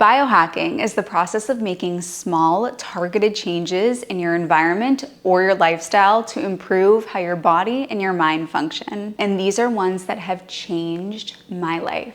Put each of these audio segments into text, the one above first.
Biohacking is the process of making small, targeted changes in your environment or your lifestyle to improve how your body and your mind function. And these are ones that have changed my life.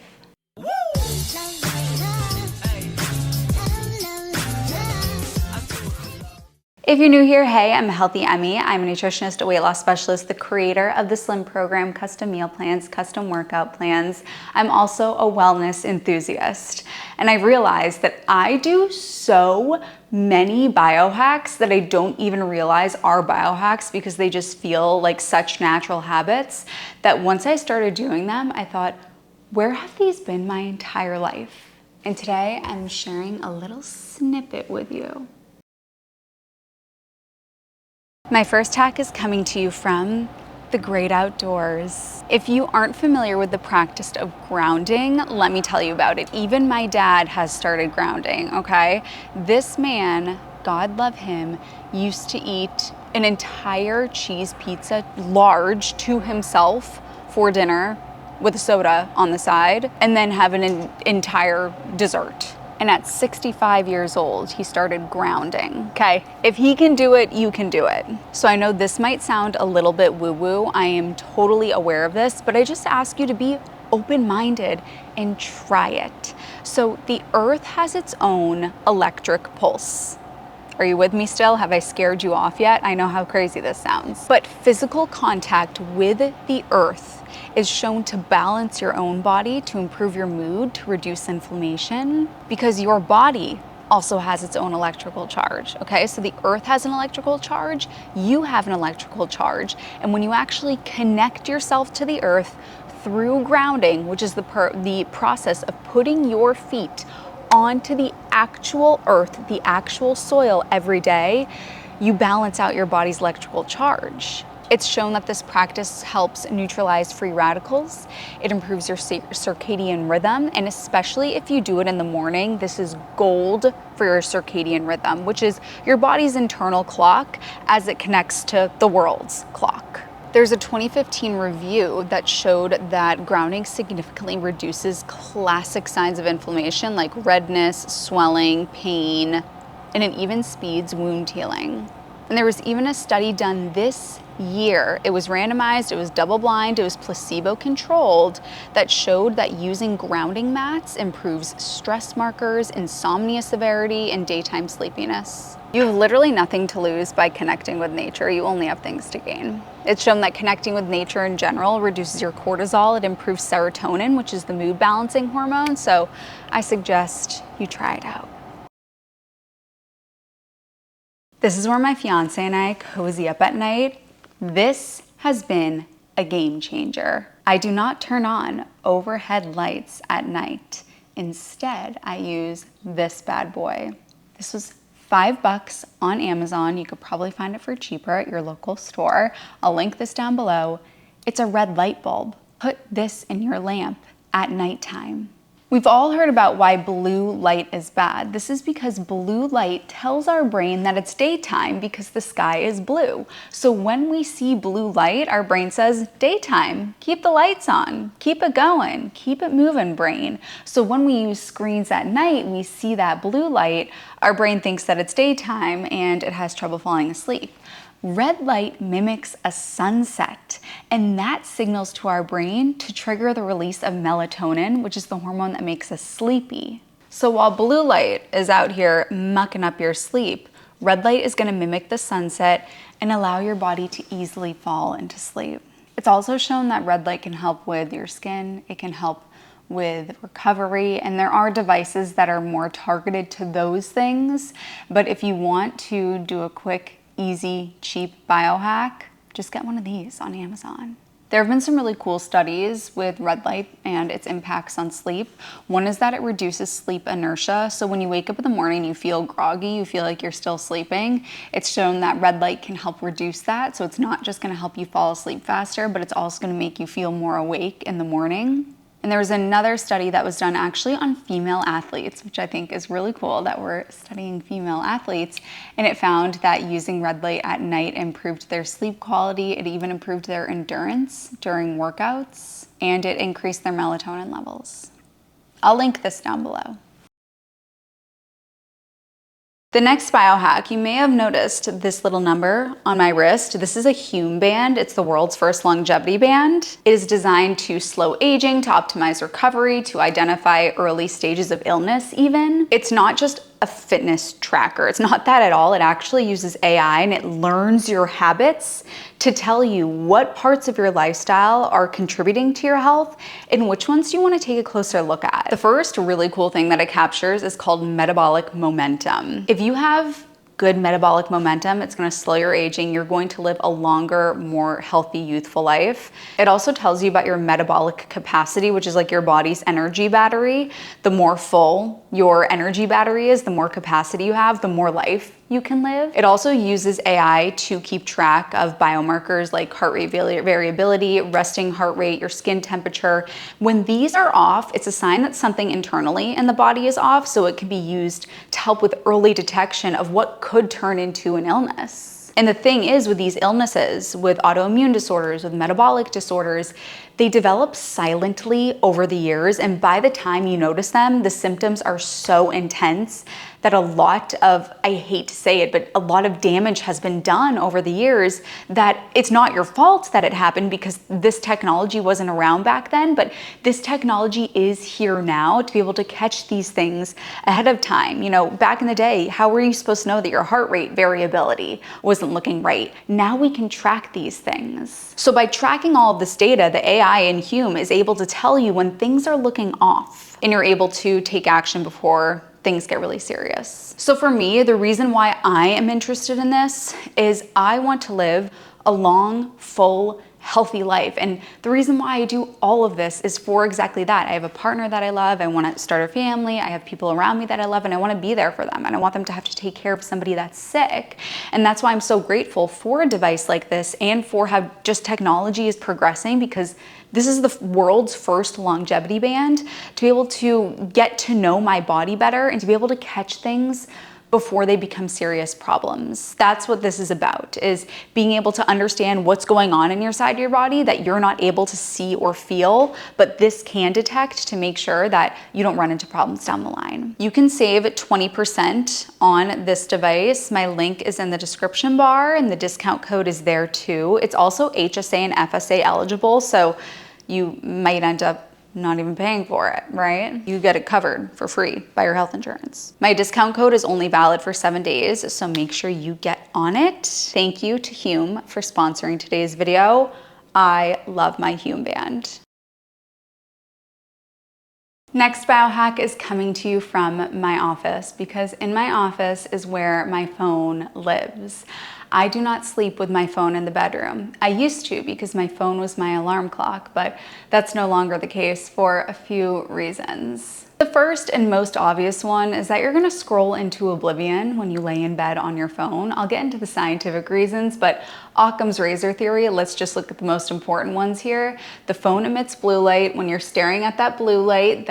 If you're new here, hey, I'm Healthy Emmie. I'm a nutritionist, a weight loss specialist, the creator of the Slim program, custom meal plans, custom workout plans. I'm also a wellness enthusiast. And I realized that I do so many biohacks that I don't even realize are biohacks because they just feel like such natural habits that once I started doing them, I thought, where have these been my entire life? And today I'm sharing a little snippet with you. My first hack is coming to you from the great outdoors. If you aren't familiar with the practice of grounding, let me tell you about it. Even my dad has started grounding, okay? This man, God love him, used to eat an entire cheese pizza, large, to himself for dinner with a soda on the side, and then have an entire dessert. And at 65 years old, he started grounding. Okay, if he can do it, you can do it. So I know this might sound a little bit woo-woo. I am totally aware of this, but I just ask you to be open-minded and try it. So the earth has its own electric pulse. Are you with me still? Have I scared you off yet? I know how crazy this sounds. But physical contact with the earth is shown to balance your own body, to improve your mood, to reduce inflammation, because your body also has its own electrical charge, okay? So the earth has an electrical charge, you have an electrical charge, and when you actually connect yourself to the earth through grounding, which is the process of putting your feet onto the actual earth, the actual soil every day, you balance out your body's electrical charge. It's shown that this practice helps neutralize free radicals. It improves your circadian rhythm, and especially if you do it in the morning, this is gold for your circadian rhythm, which is your body's internal clock as it connects to the world's clock. There's a 2015 review that showed that grounding significantly reduces classic signs of inflammation like redness, swelling, pain, and it even speeds wound healing. And there was even a study done this year. It was randomized, it was double-blind, it was placebo-controlled, that showed that using grounding mats improves stress markers, insomnia severity, and daytime sleepiness. You have literally nothing to lose by connecting with nature. You only have things to gain. It's shown that connecting with nature in general reduces your cortisol. It improves serotonin, which is the mood balancing hormone. So I suggest you try it out. This is where my fiance and I cozy up at night. This has been a game changer. I do not turn on overhead lights at night. Instead, I use this bad boy. This was $5 on Amazon. You could probably find it for cheaper at your local store. I'll link this down below. It's a red light bulb. Put this in your lamp at nighttime. We've all heard about why blue light is bad. This is because blue light tells our brain that it's daytime because the sky is blue. So when we see blue light, our brain says, daytime, keep the lights on, keep it going, keep it moving, brain. So when we use screens at night, we see that blue light, our brain thinks that it's daytime and it has trouble falling asleep. Red light mimics a sunset, and that signals to our brain to trigger the release of melatonin, which is the hormone that makes us sleepy. So while blue light is out here mucking up your sleep, red light is going to mimic the sunset and allow your body to easily fall into sleep. It's also shown that red light can help with your skin, it can help with recovery, and there are devices that are more targeted to those things, but if you want to do a quick, easy, cheap biohack, just get one of these on Amazon. There have been some really cool studies with red light and its impacts on sleep. One is that it reduces sleep inertia. So when you wake up in the morning, you feel groggy, you feel like you're still sleeping. It's shown that red light can help reduce that. So it's not just gonna help you fall asleep faster, but it's also gonna make you feel more awake in the morning. And there was another study that was done actually on female athletes, which I think is really cool that we're studying female athletes. And it found that using red light at night improved their sleep quality. It even improved their endurance during workouts, and it increased their melatonin levels. I'll link this down below. The next biohack, you may have noticed this little number on my wrist. This is a Hume band. It's the world's first longevity band. It is designed to slow aging, to optimize recovery, to identify early stages of illness even. It's not just a fitness tracker. It's not that at all. It actually uses AI and it learns your habits to tell you what parts of your lifestyle are contributing to your health and which ones you want to take a closer look at. The first really cool thing that it captures is called metabolic momentum. If you have good metabolic momentum, it's going to slow your aging. You're going to live a longer, more healthy, youthful life. It also tells you about your metabolic capacity, which is like your body's energy battery. The more full your energy battery is, the more capacity you have, the more life you can live. It also uses AI to keep track of biomarkers like heart rate variability, resting heart rate, your skin temperature. When these are off, it's a sign that something internally in the body is off, so it can be used to help with early detection of what could turn into an illness. And the thing is with these illnesses, with autoimmune disorders, with metabolic disorders, they develop silently over the years, and by the time you notice them, the symptoms are so intense that a lot of, I hate to say it, but a lot of damage has been done over the years that it's not your fault that it happened because this technology wasn't around back then, but this technology is here now to be able to catch these things ahead of time. You know, back in the day, how were you supposed to know that your heart rate variability wasn't looking right? Now we can track these things. So by tracking all of this data, the AI in Hume is able to tell you when things are looking off and you're able to take action before things get really serious. So for me, the reason why I am interested in this is I want to live a long, full, healthy life. And the reason why I do all of this is for exactly that. I have a partner that I love. I want to start a family. I have people around me that I love and I want to be there for them. And I want them to have to take care of somebody that's sick. And that's why I'm so grateful for a device like this and for how just technology is progressing, because this is the world's first longevity band to be able to get to know my body better and to be able to catch things before they become serious problems. That's what this is about, is being able to understand what's going on in your side of your body that you're not able to see or feel, but this can detect to make sure that you don't run into problems down the line. You can save 20% on this device. My link is in the description bar and the discount code is there too. It's also HSA and FSA eligible, so you might end up not even paying for it, right? You get it covered for free by your health insurance. My discount code is only valid for 7 days, so make sure you get on it. Thank you to Hume for sponsoring today's video. I love my Hume band. Next biohack is coming to you from my office, because in my office is where my phone lives. I do not sleep with my phone in the bedroom. I used to because my phone was my alarm clock, but that's no longer the case for a few reasons. The first and most obvious one is that you're gonna scroll into oblivion when you lay in bed on your phone. I'll get into the scientific reasons, but Occam's razor theory, let's just look at the most important ones here. The phone emits blue light. When you're staring at that blue light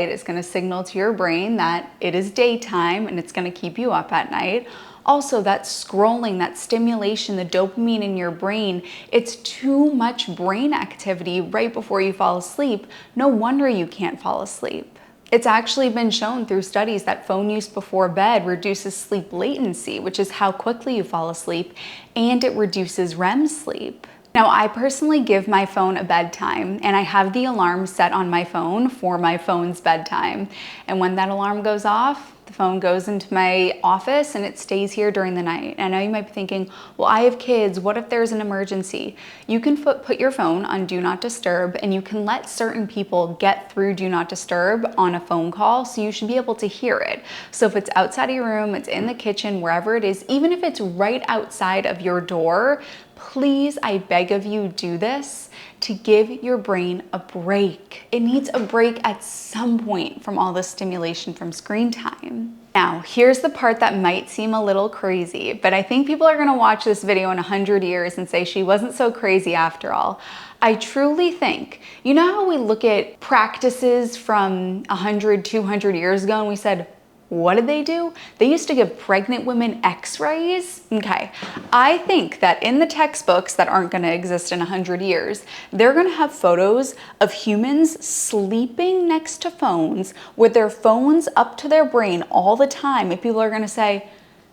is gonna signal to your brain that it is daytime and it's gonna keep you up at night. Also, that scrolling, that stimulation, the dopamine in your brain, it's too much brain activity right before you fall asleep. No wonder you can't fall asleep. It's actually been shown through studies that phone use before bed reduces sleep latency, which is how quickly you fall asleep, and it reduces REM sleep. Now, I personally give my phone a bedtime, and I have the alarm set on my phone for my phone's bedtime. And when that alarm goes off, the phone goes into my office and it stays here during the night. And I know you might be thinking, well, I have kids. What if there's an emergency? You can put your phone on Do Not Disturb, and you can let certain people get through Do Not Disturb on a phone call, so you should be able to hear it. So if it's outside of your room, it's in the kitchen, wherever it is, even if it's right outside of your door, please, I beg of you, do this to give your brain a break. It needs a break at some point from all the stimulation from screen time. Now, here's the part that might seem a little crazy, but I think people are gonna watch this video in 100 years and say she wasn't so crazy after all. I truly think, you know how we look at practices from 100, 200 years ago and we said, What did they do? They used to give pregnant women x-rays. Okay, I think that in the textbooks that aren't gonna exist in 100 years, they're gonna have photos of humans sleeping next to phones with their phones up to their brain all the time. And people are gonna say,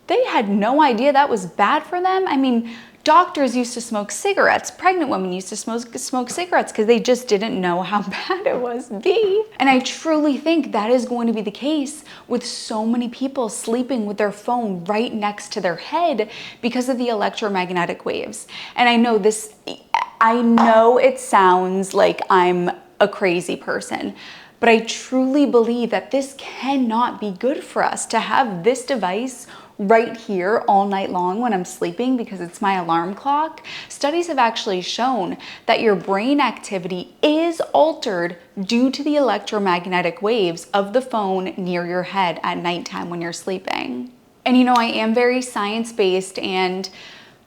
they had no idea that was bad for them. I mean, doctors used to smoke cigarettes. Pregnant women used to smoke cigarettes because they just didn't know how bad it was. And I truly think that is going to be the case with so many people sleeping with their phone right next to their head because of the electromagnetic waves. And I know it sounds like I'm a crazy person, but I truly believe that this cannot be good for us to have this device right here all night long when I'm sleeping because it's my alarm clock. Studies have actually shown that your brain activity is altered due to the electromagnetic waves of the phone near your head at nighttime when you're sleeping. And you know, I am very science-based, and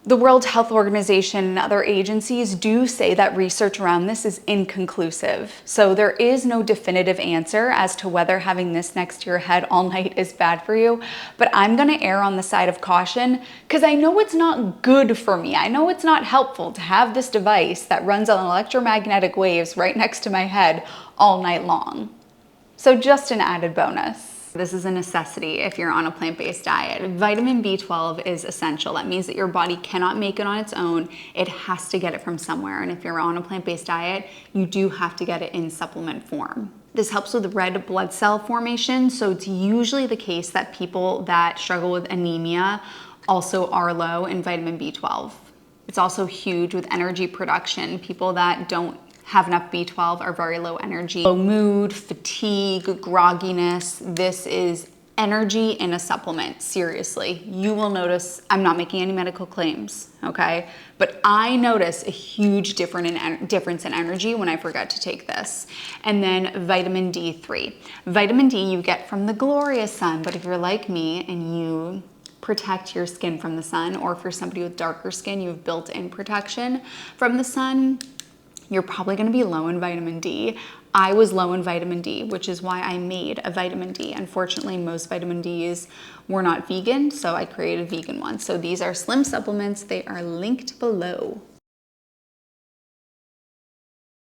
the World Health Organization and other agencies do say that research around this is inconclusive. So there is no definitive answer as to whether having this next to your head all night is bad for you. But I'm gonna err on the side of caution because I know it's not good for me. I know it's not helpful to have this device that runs on electromagnetic waves right next to my head all night long. So just an added bonus. This is a necessity if you're on a plant-based diet. Vitamin B12 is essential. That means that your body cannot make it on its own. It has to get it from somewhere. And if you're on a plant-based diet, you do have to get it in supplement form. This helps with red blood cell formation. So it's usually the case that people that struggle with anemia also are low in vitamin B12. It's also huge with energy production. People that don't have enough B12 are very low energy. Low mood, fatigue, grogginess. This is energy in a supplement, seriously. You will notice, I'm not making any medical claims, okay? But I notice a huge difference in energy when I forget to take this. And then vitamin D3. Vitamin D you get from the glorious sun, but if you're like me and you protect your skin from the sun, or for somebody with darker skin, you have built-in protection from the sun, you're probably gonna be low in vitamin D. I was low in vitamin D, which is why I made a vitamin D. Unfortunately, most vitamin Ds were not vegan, so I created vegan ones. So these are slim supplements. They are linked below.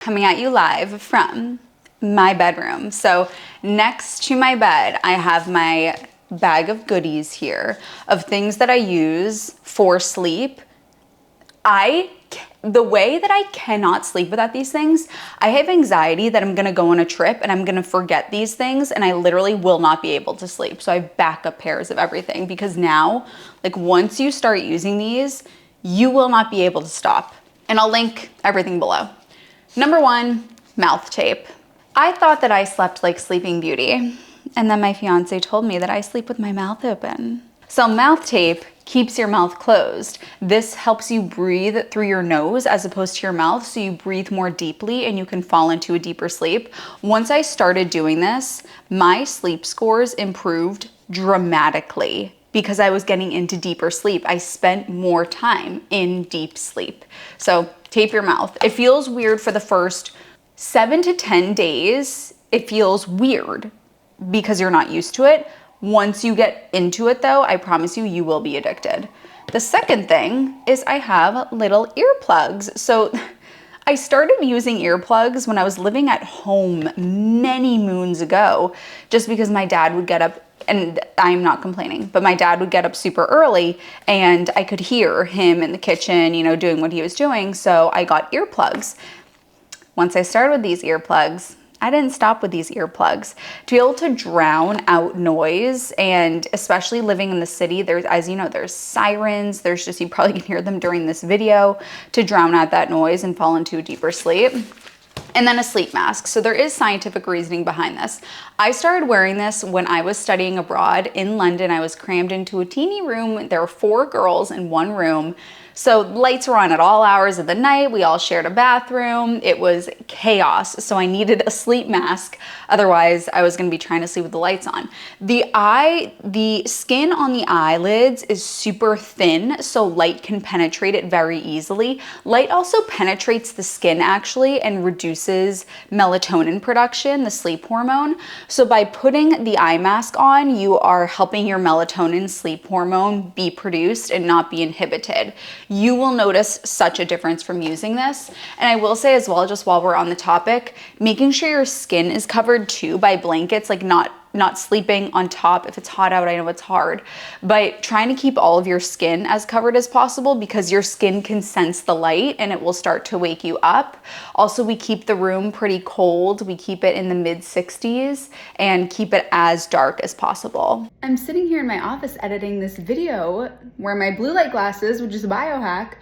Coming at you live from my bedroom. So next to my bed, I have my bag of goodies here of things that I use for sleep. The way that I cannot sleep without these things, I have anxiety that I'm gonna go on a trip and I'm gonna forget these things and I literally will not be able to sleep. So I have backup pairs of everything because now, like once you start using these, you will not be able to stop. And I'll link everything below. Number one, mouth tape. I thought that I slept like Sleeping Beauty. And then my fiance told me that I sleep with my mouth open. So mouth tape keeps your mouth closed. This helps you breathe through your nose as opposed to your mouth, so you breathe more deeply and you can fall into a deeper sleep. Once I started doing this, my sleep scores improved dramatically because I was getting into deeper sleep. I spent more time in deep sleep. So tape your mouth. It feels weird for the first 7 to 10 days. It feels weird because you're not used to it. Once you get into it though, I promise you, you will be addicted. The second thing is I have little earplugs. So I started using earplugs when I was living at home many moons ago, just because my dad would get up, and I'm not complaining, but my dad would get up super early and I could hear him in the kitchen, you know, doing what he was doing. So I got earplugs. Once I started with these earplugs, I didn't stop with these earplugs. To be able to drown out noise, and especially living in the city, there's, as you know, there's sirens, there's just, you probably can hear them during this video, to drown out that noise and fall into a deeper sleep. And then a sleep mask. So there is scientific reasoning behind this. I started wearing this when I was studying abroad in London. I was crammed into a teeny room. There were 4 girls in one room. So lights were on at all hours of the night. We all shared a bathroom. It was chaos. So I needed a sleep mask. Otherwise, I was going to be trying to sleep with the lights on. The skin on the eyelids is super thin, so light can penetrate it very easily. Light also penetrates the skin actually and reduces reduces melatonin production, the sleep hormone. So by putting the eye mask on, you are helping your melatonin sleep hormone be produced and not be inhibited. You will notice such a difference from using this. And I will say as well, just while we're on the topic, making sure your skin is covered too by blankets, like not sleeping on top. If it's hot out, I know it's hard, but trying to keep all of your skin as covered as possible, because your skin can sense the light and it will start to wake you up. Also, we keep the room pretty cold. We keep it in the mid 60s and keep it as dark as possible. I'm sitting here in my office editing this video, wearing my blue light glasses, which is a biohack,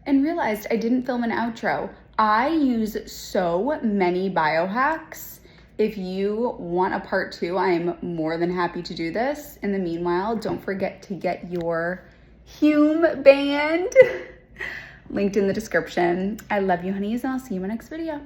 and realized I didn't film an outro. I use so many biohacks. If you want a part 2, I'm more than happy to do this. In the meanwhile, don't forget to get your Hume band linked in the description. I love you, honeys, and I'll see you in my next video.